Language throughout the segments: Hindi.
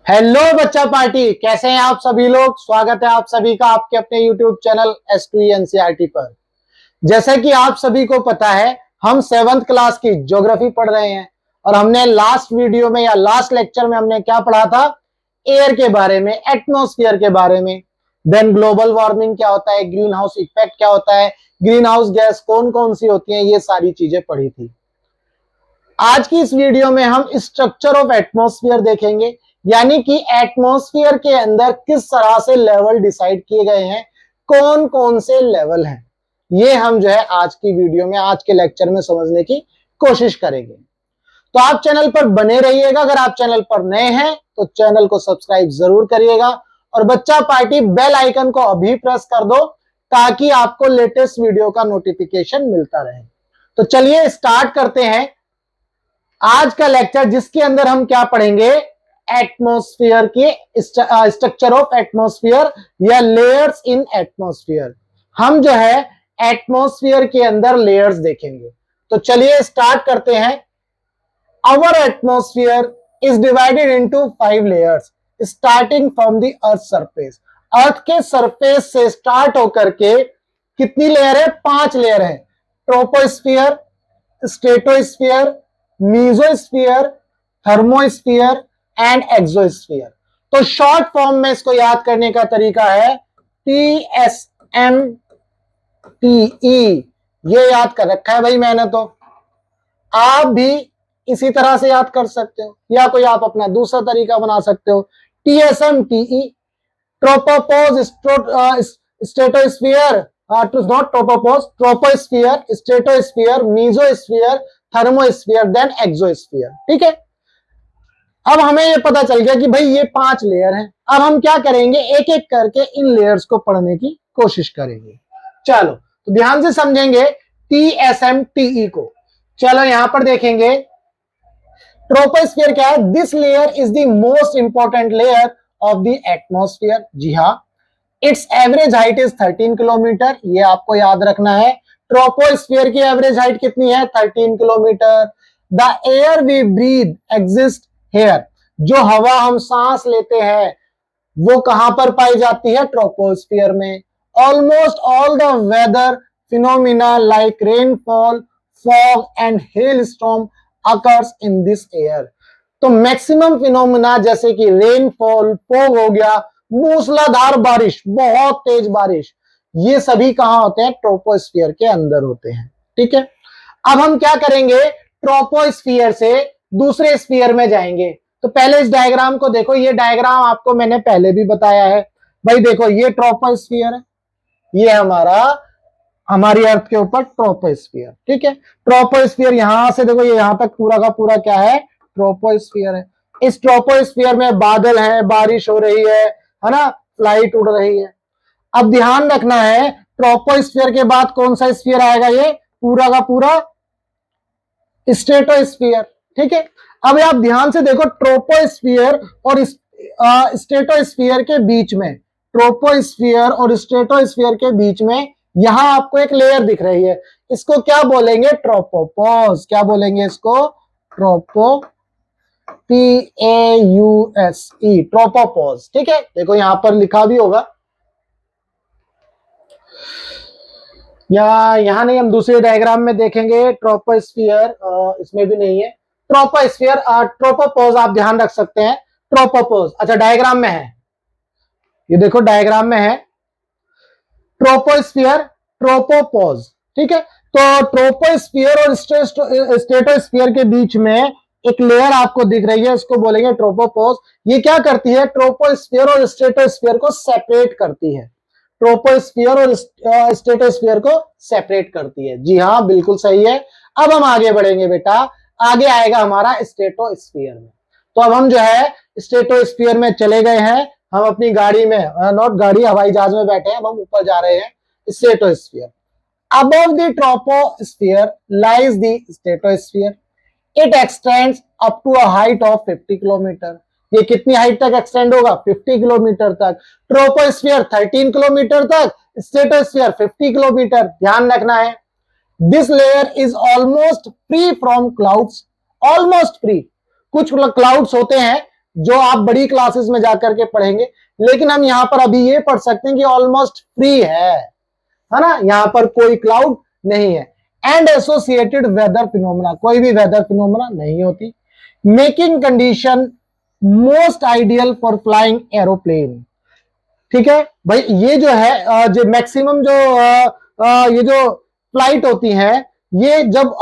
हेलो बच्चा पार्टी, कैसे हैं आप सभी लोग। स्वागत है आप सभी का आपके अपने यूट्यूब चैनल S2E NCERT पर। जैसे कि आप सभी को पता है, हम 7th क्लास की ज्योग्राफी पढ़ रहे हैं और हमने लास्ट वीडियो में या लास्ट लेक्चर में हमने क्या पढ़ा था, एयर के बारे में, एटमॉस्फेयर के बारे में। देन ग्लोबल वार्मिंग क्या होता है, ग्रीन हाउस इफेक्ट क्या होता है, ग्रीन हाउस गैस कौन कौन सी होती है, ये सारी चीजें पढ़ी थी। आज की इस वीडियो में हम स्ट्रक्चर ऑफ एटमॉस्फेयर देखेंगे, यानी कि एटमॉस्फेयर के अंदर किस तरह से लेवल डिसाइड किए गए हैं, कौन कौन से लेवल हैं, ये हम जो है आज की वीडियो में, आज के लेक्चर में समझने की कोशिश करेंगे। तो आप चैनल पर बने रहिएगा। अगर आप चैनल पर नए हैं तो चैनल को सब्सक्राइब जरूर करिएगा और बच्चा पार्टी बेल आइकन को अभी प्रेस कर दो ताकि आपको लेटेस्ट वीडियो का नोटिफिकेशन मिलता रहे। तो चलिए स्टार्ट करते हैं आज का लेक्चर, जिसके अंदर हम क्या पढ़ेंगे, एटमॉस्फेयर के स्ट्रक्चर ऑफ एटमॉस्फेयर या लेयर्स इन एटमॉस्फेयर। हम जो है एटमॉस्फेयर के अंदर लेयर्स देखेंगे। तो चलिए स्टार्ट करते हैं। Our atmosphere is divided into 5 layers starting from the earth surface. Earth के सरफेस से स्टार्ट होकर के कितनी लेयर है, 5 लेयर है। Troposphere, stratosphere, mesosphere, thermosphere and exosphere. तो शॉर्ट फॉर्म में इसको याद करने का तरीका है TSMTE। ये याद कर रखा है भाई मैंने, तो आप भी इसी तरह से याद कर सकते हो या कोई आप अपना दूसरा तरीका बना सकते हो। TSMTE, tropopause, stratosphere, not tropopause, troposphere, stratosphere, mesosphere, thermosphere, then exosphere. ठीक है, अब हमें ये पता चल गया कि भाई ये 5 लेयर हैं। अब हम क्या करेंगे, एक एक करके इन लेयर्स को पढ़ने की कोशिश करेंगे। चलो तो ध्यान से समझेंगे TSMTE को। चलो यहां पर देखेंगे, ट्रोपोस्फीयर क्या है, this layer is the most important layer of the atmosphere. जी हाँ, its average height is 13 kilometre, ये आपको याद रखना है। ट्रोपोस्फीयर की एवरेज हाइट कितनी है, 13 kilometre. The air we breathe exist here, जो हवा हम सांस लेते हैं वो कहां पर पाई जाती है, ट्रोपोस्फीयर में। Almost all the weather phenomena like rainfall, fog and hail storm occurs in this air. तो मैक्सिमम फिनोमिना जैसे कि रेनफॉल, फॉग हो गया, मूसलाधार बारिश, बहुत तेज बारिश, ये सभी कहां होते हैं, ट्रोपोस्फीयर के अंदर होते हैं। ठीक है, अब हम क्या करेंगे, ट्रोपोस्फीयर से दूसरे स्फीयर में जाएंगे। तो पहले इस डायग्राम को देखो, ये डायग्राम आपको मैंने पहले भी बताया है भाई। देखो ये ट्रोपोस्फीयर है, ये हमारी अर्थ के ऊपर ट्रोपोस्फीयर। ठीक है, ट्रोपोस्फीयर यहां से देखो, ये यहां तक पूरा का पूरा क्या है, ट्रोपोस्फीयर है। इस ट्रोपोस्फीयर में बादल है, बारिश हो रही है ना, फ्लाइट उड़ रही है। अब ध्यान रखना है, ट्रोपोस्फीयर के बाद कौन सा स्फीयर आएगा, ये पूरा का पूरा स्ट्रेटोस्फीयर। ठीक है, अब आप ध्यान से देखो, ट्रोपोस्फीयर और स्ट्रेटोस्फीयर के बीच में, ट्रोपोस्फीयर और स्ट्रेटोस्फीयर के बीच में यहां आपको एक लेयर दिख रही है, इसको क्या बोलेंगे, ट्रोपोपॉज। क्या बोलेंगे इसको, ट्रोपो, PAUSE, ट्रोपोपॉज। ठीक है, देखो यहां पर लिखा भी होगा, या यहां नहीं, हम दूसरे डायग्राम में देखेंगे। ट्रोपोस्फीयर इसमें भी नहीं है, ट्रोपोस्फीयर, ट्रोपोपॉज आप ध्यान रख सकते हैं, ट्रोपोपॉज। अच्छा डायग्राम में है, ये देखो डायग्राम में है, ट्रोपोस्फीयर, ट्रोपोपॉज। ठीक है, तो ट्रोपोस्फीयर और स्ट्रेटोस्फीयर के बीच में एक लेयर आपको दिख रही है, इसको बोलेंगे ट्रोपोपॉज। ये क्या करती है, ट्रोपोस्फीयर और स्ट्रेटोस्फीयर को सेपरेट करती है। ट्रोपोस्फीयर और स्ट्रेटोस्फीयर को सेपरेट करती है। जी हाँ, बिल्कुल सही है। अब हम आगे बढ़ेंगे बेटा, आगे आएगा हमारा स्ट्रेटोस्फीयर में। तो अब हम जो है स्ट्रेटोस्फीयर में चले गए हैं, हम अपनी गाड़ी में, नॉट गाड़ी, हवाई जहाज में बैठे हैं, हम ऊपर जा रहे हैं, stratosphere. Above the troposphere lies the stratosphere. It extends up to a height of 50 kilometre. ये कितनी हाइट तक एक्सटेंड होगा, 50 किलोमीटर तक। ट्रोपोस्फीयर 13 किलोमीटर तक, स्ट्रेटोस्फीयर 50 किलोमीटर। ध्यान रखना है, this layer is almost free from clouds. Almost free, कुछ क्लाउड्स होते हैं जो आप बड़ी क्लासेस में जाकर के पढ़ेंगे, लेकिन हम यहां पर अभी ये पढ़ सकते हैं कि ऑलमोस्ट फ्री है ना, यहां पर कोई क्लाउड नहीं है। एंड एसोसिएटेड वेदर फिनोमेना, कोई भी वेदर फिनोमेना नहीं होती। Making condition most ideal for flying aeroplane. ठीक है भाई, ये जो है जो मैक्सिमम जो ये जो फ्लाइट होती है, ये जब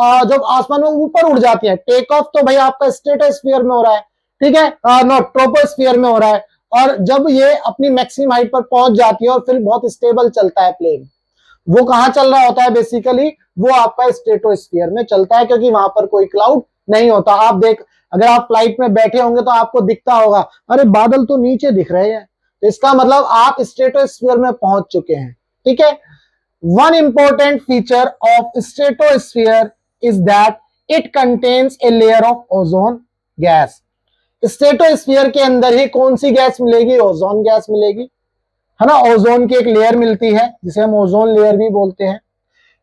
आसमान में ऊपर उड़ जाती है, टेक ऑफ तो भाई आपका स्ट्रेटोस्फीयर में हो रहा है, ठीक है, नॉट ट्रोपोस्फीयर में हो रहा है, और जब ये अपनी मैक्सिमम हाइट पर पहुंच जाती है और फिर बहुत स्टेबल चलता है प्लेन, वो कहां चल रहा होता है बेसिकली, वो आपका स्ट्रेटोस्फीयर में चलता है, क्योंकि वहां पर कोई क्लाउड नहीं होता। आप देख, अगर आप फ्लाइट में बैठे होंगे तो आपको दिखता होगा, अरे बादल तो नीचे दिख रहे हैं, तो इसका मतलब आप स्ट्रेटोस्फीयर में पहुंच चुके हैं। ठीक है, one important feature of stratosphere is that it contains a layer of ozone gas. Stratosphere के अंदर ही कौन सी गैस मिलेगी, ओजोन गैस मिलेगी, है ना, ओजोन की एक लेयर मिलती है जिसे हम ओजोन लेयर भी बोलते हैं।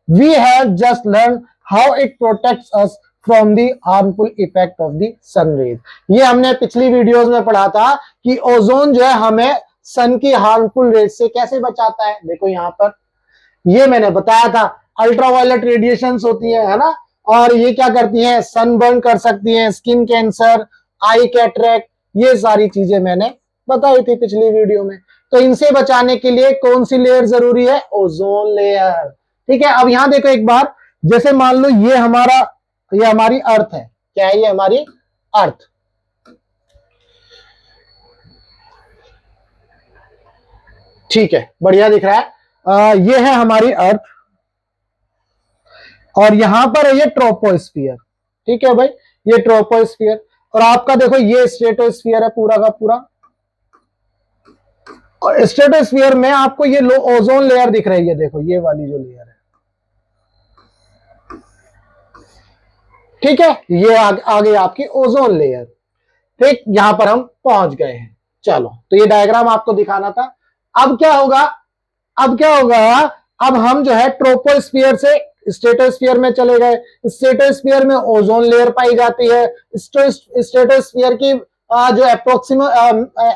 We have just learn how it protects us from the harmful effect of the sun rays. ये हमने पिछली वीडियोस में पढ़ा था कि ओजोन जो है हमें सन की हार्मफुल रेज से कैसे बचाता है। देखो यहां पर ये मैंने बताया था, अल्ट्रावायलेट रेडिएशंस होती है ना, और ये क्या करती हैं, सनबर्न कर सकती हैं, स्किन कैंसर, आई कैटरेक्ट, ये सारी चीजें मैंने बताई थी पिछली वीडियो में। तो इनसे बचाने के लिए कौन सी लेयर जरूरी है, ओजोन लेयर। ठीक है, अब यहां देखो एक बार, जैसे मान लो ये हमारी अर्थ है, क्या है, ये हमारी अर्थ। ठीक है, बढ़िया दिख रहा है, ये है हमारी अर्थ, और यहां पर है ये ट्रोपोस्फियर। ठीक है भाई, ये ट्रोपोस्फियर, और आपका देखो ये स्ट्रेटोस्फियर है पूरा का पूरा, और स्ट्रेटोस्फियर में आपको ये लो ओजोन लेयर दिख रही है, देखो ये वाली जो लेयर है। ठीक है, ये आगे आपकी ओजोन लेयर। ठीक, यहां पर हम पहुंच गए हैं। चलो, तो ये डायग्राम आपको दिखाना था। अब क्या होगा, अब हम जो है ट्रोपोस्फियर से स्ट्रेटोस्फियर में चले गए। स्ट्रेटोस्फियर में ओजोन लेयर पाई जाती है। स्ट्रेटोस्फियर की जो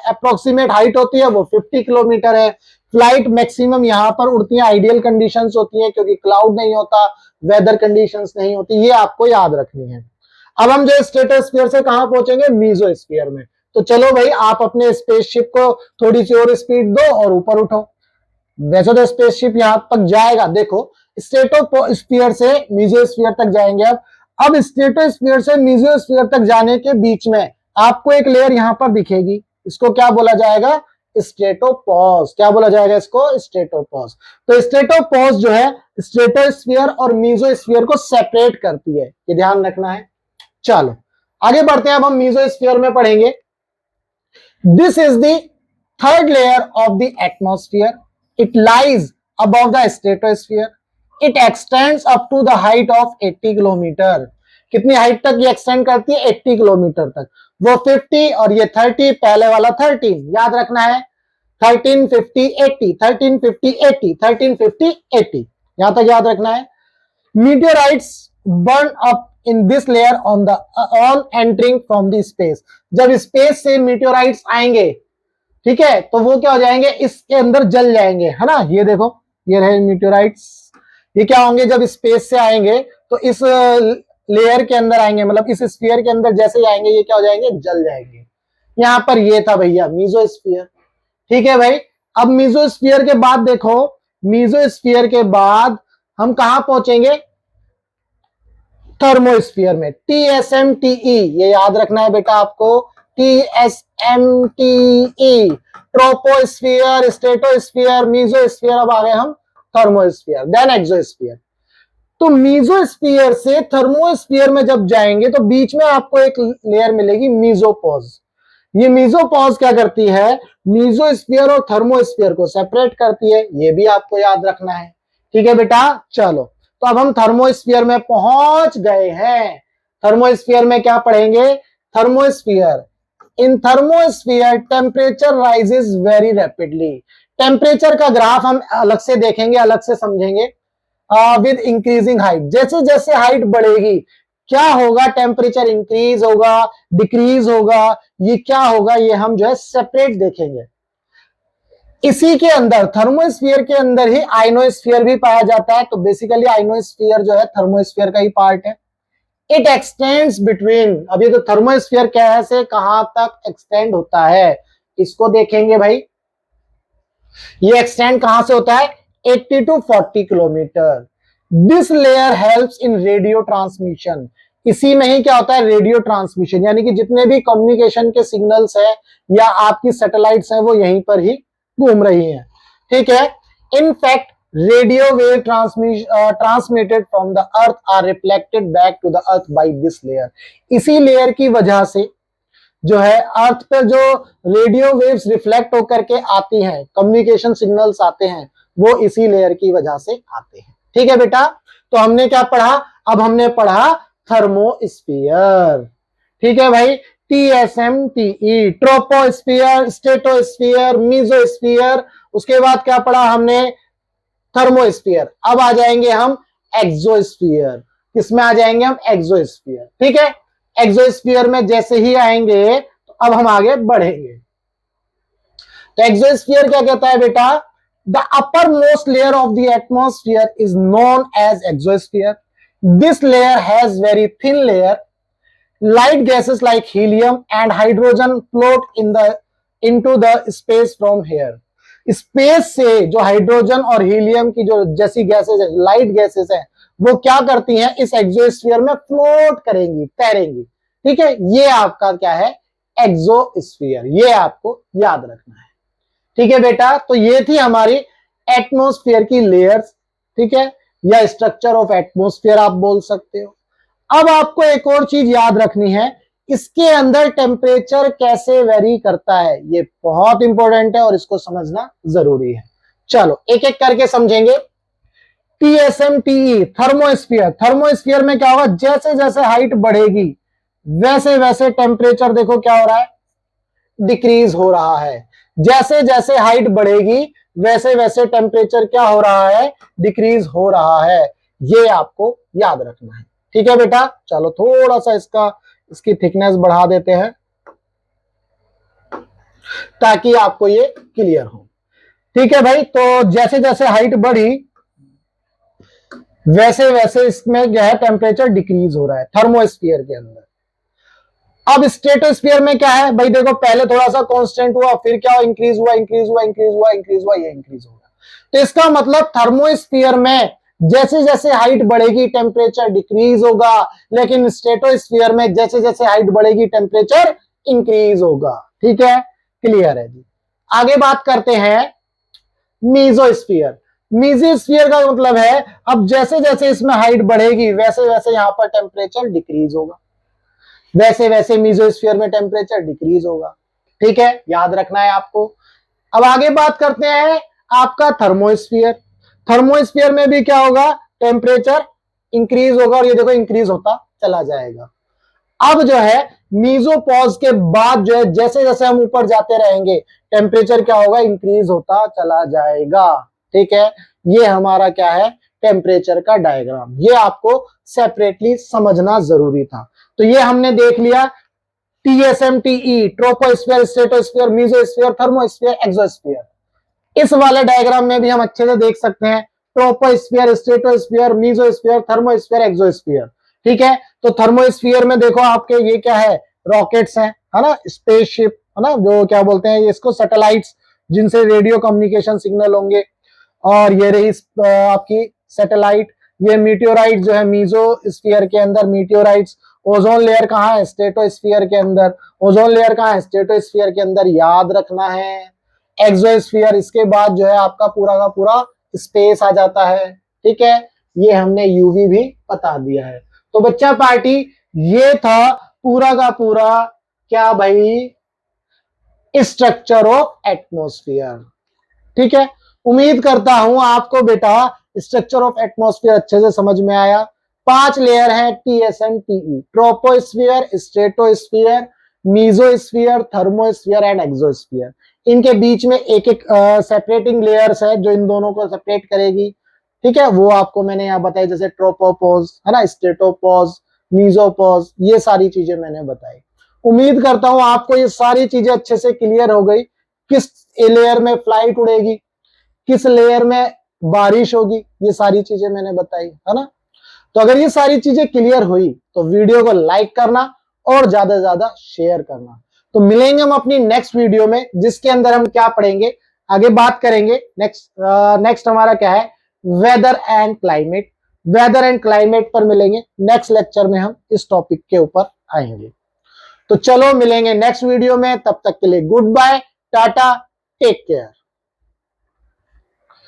अप्रोक्सीमेट हाइट होती है वो 50 किलोमीटर है। फ्लाइट मैक्सिमम यहां पर उड़ती है, आइडियल कंडीशंस होती है क्योंकि क्लाउड नहीं होता, वेदर कंडीशंस नहीं होती, ये आपको याद रखनी है। अब हम जो स्ट्रेटोस्फियर से कहां पहुंचेंगे, मीजोस्फियर में। तो चलो भाई, आप अपने स्पेसशिप को थोड़ी सी और स्पीड दो और ऊपर उठो। वैसे तो स्पेसशिप यहां तक जाएगा, देखो स्ट्रेटोस्फियर से मीजोस्फियर तक जाएंगे। अब स्ट्रेटोस्फियर से मीजोस्फियर तक जाने के बीच में आपको एक लेयर यहां पर दिखेगी, इसको क्या बोला जाएगा, स्ट्रेटोपॉज। क्या बोला जाएगा इसको, स्ट्रेटोपॉज। तो स्ट्रेटोपॉज जो है स्ट्रेटोस्फियर और मीजोस्फियर को सेपरेट करती है, ये ध्यान रखना है। चलो आगे बढ़ते हैं, अब हम मीजोस्फियर में पढ़ेंगे। This is the third layer of the atmosphere, it lies above the stratosphere, it extends up to the height of 80 kilometre. कितनी हाइट तक ये एक्सटेंड करती है, 80 किलोमीटर तक। वो 50 और ये 30, पहले वाला 13 याद रखना है, 13 50 80, 13 50 80, 13 50 80, यहां तक याद रखना है। Meteorites burn up in this layer on entering from the space. जब स्पेस से मीटियोराइट्स आएंगे, ठीक है, तो वो क्या हो जाएंगे, इसके अंदर जल जाएंगे, है ना। ये देखो, ये रहे मीटियोराइट्स, ये क्या होंगे, जब स्पेस से आएंगे तो इस लेयर के अंदर आएंगे, मतलब इस स्फीयर के अंदर जैसे ही आएंगे ये क्या हो जाएंगे, जल जाएंगे। यहां पर ये था भैया मीजोस्फीयर। ठीक है भाई, अब मीजोस्फीयर के बाद देखो, मीजोस्फीयर के बाद हम कहां पहुंचेंगे, थर्मोस्फीयर में। TSMTE, ये याद रखना है बेटा आपको, TSMTE, ट्रोपोस्फीयर, स्ट्रेटोस्फीयर, मीजोस्फीयर, अब आ गए हम थर्मोस्फीयर, देन एक्सोस्फीयर। तो मीजोस्फीयर से थर्मोस्फीयर में जब जाएंगे तो बीच में आपको एक लेयर मिलेगी, मीजोपॉज। ये मीजोपॉज क्या करती है, मीजोस्फीयर और थर्मोस्फीयर को सेपरेट करती है, ये भी आपको याद रखना है। ठीक है बेटा, चलो, तो अब हम थर्मोस्फीयर में पहुंच गए हैं। थर्मोस्फीयर में क्या पढ़ेंगे, thermosphere, in thermosphere temperature rises very rapidly. Temperature का ग्राफ हम अलग से देखेंगे, अलग से समझेंगे। विद इंक्रीजिंग हाइट, जैसे जैसे हाइट बढ़ेगी क्या होगा, टेम्परेचर इंक्रीज होगा, डिक्रीज होगा, ये क्या होगा, ये हम जो है सेपरेट देखेंगे। इसी के अंदर थर्मोस्फीयर के अंदर ही आइनोस्फीयर भी पाया जाता है। तो बेसिकली आइनोस्फीयर जो है थर्मोस्फीयर का ही पार्ट है। इट एक्सटेंड्स बिटवीन, अभी तो थर्मोस्फीयर कैसे कहां तक एक्सटेंड होता है इसको देखेंगे भाई। ये एक्सटेंड कहां से होता है, 80 to 40 kilometre. This layer helps in radio transmission. इसी में ही क्या होता है, रेडियो ट्रांसमिशन, यानी कि जितने भी कम्युनिकेशन के सिग्नल्स है या आपकी सैटेलाइट्स हैं वो यहीं पर ही घूम रही हैं, ठीक है। In fact radio wave transmitted from the earth are reflected back to the earth by this layer. इसी लेयर की वजह से जो है अर्थ पे जो रेडियो वेव्स रिफ्लेक्ट होकर के आती हैं, कम्युनिकेशन सिग्नल्स आते हैं, वो इसी लेयर की वजह से आते हैं, ठीक है बेटा। तो हमने क्या पढ़ा, अब हमने पढ़ा थर्मोस्फीयर, ठीक है भाई। TSMTE, ट्रोपोस्फीयर, स्ट्रेटोस्फीयर, मीजोस्फीयर, उसके बाद क्या पढ़ा हमने, थर्मोस्फीयर। अब आ जाएंगे हम एक्सोस्फीयर। किसमें आ जाएंगे हम, एक्सोस्फीयर, ठीक है। एक्सोस्फीयर में जैसे ही आएंगे तो अब हम आगे बढ़ेंगे। तो एक्सोस्फीयर क्या कहता है बेटा, the upper most layer of the atmosphere is known as exosphere. This layer has very thin layer, light gases like helium and hydrogen float into the space from here। Space से जो हाइड्रोजन और हीलियम की जो जैसी गैसेस है, लाइट गैसेस है, वो क्या करती हैं, इस एक्सोस्फीयर में फ्लोट करेंगी, तैरेंगी, ठीक है। ये आपका क्या है, एक्सोस्फीयर, ये आपको याद रखना है, ठीक है बेटा। तो ये थी हमारी एटमॉस्फेयर की लेयर्स, ठीक है, या स्ट्रक्चर ऑफ एटमॉस्फेयर आप बोल सकते हो। अब आपको एक और चीज याद रखनी है, इसके अंदर टेम्परेचर कैसे वेरी करता है, ये बहुत इंपॉर्टेंट है और इसको समझना जरूरी है। चलो एक एक करके समझेंगे। TSMTE, thermosphere. थर्मोस्फीयर में क्या होगा, जैसे जैसे हाइट बढ़ेगी वैसे वैसे टेम्परेचर देखो क्या हो रहा है, डिक्रीज हो रहा है। जैसे जैसे हाइट बढ़ेगी वैसे वैसे टेम्परेचर क्या हो रहा है, डिक्रीज हो रहा है। ये आपको याद रखना है, ठीक है बेटा। चलो थोड़ा सा इसकी थिकनेस बढ़ा देते हैं ताकि आपको ये क्लियर हो, ठीक है भाई। तो जैसे जैसे हाइट बढ़ी वैसे वैसे इसमें जो है टेम्परेचर डिक्रीज हो रहा है थर्मोस्फीयर के अंदर। अब स्ट्रेटोस्फीयर में क्या है भाई, देखो पहले थोड़ा सा कांस्टेंट हुआ, फिर क्या इंक्रीज हुआ, इंक्रीज हुआ, इंक्रीज हुआ, इंक्रीज हुआ, ये इंक्रीज होगा। तो इसका मतलब थर्मोस्फीयर में जैसे जैसे हाइट बढ़ेगी टेम्परेचर डिक्रीज होगा, लेकिन स्ट्रेटोस्फीयर में जैसे जैसे हाइट बढ़ेगी टेम्परेचर इंक्रीज होगा, ठीक है, क्लियर है जी। आगे बात करते हैं मीजोस्फीयर। मीजोस्फीयर का मतलब है अब जैसे जैसे इसमें हाइट बढ़ेगी वैसे वैसे यहां पर टेम्परेचर डिक्रीज होगा, वैसे वैसे मीजोस्फीयर में टेम्परेचर डिक्रीज होगा, ठीक है, याद रखना है आपको। अब आगे बात करते हैं आपका थर्मोस्फीयर। थर्मोस्फीयर में भी क्या होगा, टेम्परेचर इंक्रीज होगा और ये देखो इंक्रीज होता चला जाएगा। अब जो है मीजोपॉज के बाद जो है जैसे जैसे हम ऊपर जाते रहेंगे टेम्परेचर क्या होगा, इंक्रीज होता चला जाएगा, ठीक है। ये हमारा क्या है, टेम्परेचर का डायग्राम, ये आपको सेपरेटली समझना जरूरी था। तो ये हमने देख लिया TSMTE, troposphere, stratosphere, mesosphere, thermosphere, exosphere. इस वाले डायग्राम में भी हम अच्छे से देख सकते हैं troposphere, stratosphere, mesosphere, thermosphere, exosphere, ठीक है। तो थर्मोस्फीयर में देखो आपके ये क्या है, रॉकेट्स हैं, है ना, स्पेसशिप, है ना, जो क्या बोलते हैं इसको, सैटेलाइट्स, जिनसे रेडियो कम्युनिकेशन सिग्नल होंगे। और ये रही आपकी सैटेलाइट। ये मीटियोराइट जो है मीजोस्फीयर के अंदर, मीटियोराइट्स। ओजोन लेयर कहाँ है, स्ट्रेटोस्फीयर के अंदर। ओजोन लेयर कहाँ है, स्ट्रेटोस्फीयर के अंदर, याद रखना है। एक्सोस्फीयर, इसके बाद जो है आपका पूरा का पूरा स्पेस आ जाता है, ठीक है। ये हमने यूवी भी बता दिया है। तो बच्चा पार्टी ये था पूरा का पूरा क्या भाई, स्ट्रक्चर ऑफ एटमॉस्फेयर, ठीक है। उम्मीद करता हूं आपको बेटा स्ट्रक्चर ऑफ एटमॉस्फेयर अच्छे से समझ में आया। 5 लेयर है TSMTE, troposphere, stratosphere, mesosphere, thermosphere and exosphere. इनके बीच में एक एक सेपरेटिंग लेयर्स है जो इन दोनों को सेपरेट करेगी, ठीक है। वो आपको मैंने यहाँ बताया, जैसे ट्रोपोपोज है ना, स्ट्रेटोपोज, मीजोपॉज, ये सारी चीजें मैंने बताई। उम्मीद करता हूं आपको ये सारी चीजें अच्छे से क्लियर हो गई। किस लेयर में फ्लाइट उड़ेगी, किस लेयर में बारिश होगी, ये सारी चीजें मैंने बताई, है ना। तो अगर ये सारी चीजें क्लियर हुई तो वीडियो को लाइक करना और ज्यादा से ज्यादा शेयर करना। तो मिलेंगे हम अपनी नेक्स्ट वीडियो में, जिसके अंदर हम क्या पढ़ेंगे, आगे बात करेंगे। नेक्स्ट हमारा क्या है, weather and climate. Weather and climate पर मिलेंगे नेक्स्ट लेक्चर में, हम इस टॉपिक के ऊपर आएंगे। तो चलो मिलेंगे नेक्स्ट वीडियो में, तब तक के लिए goodbye, ta-ta, take care.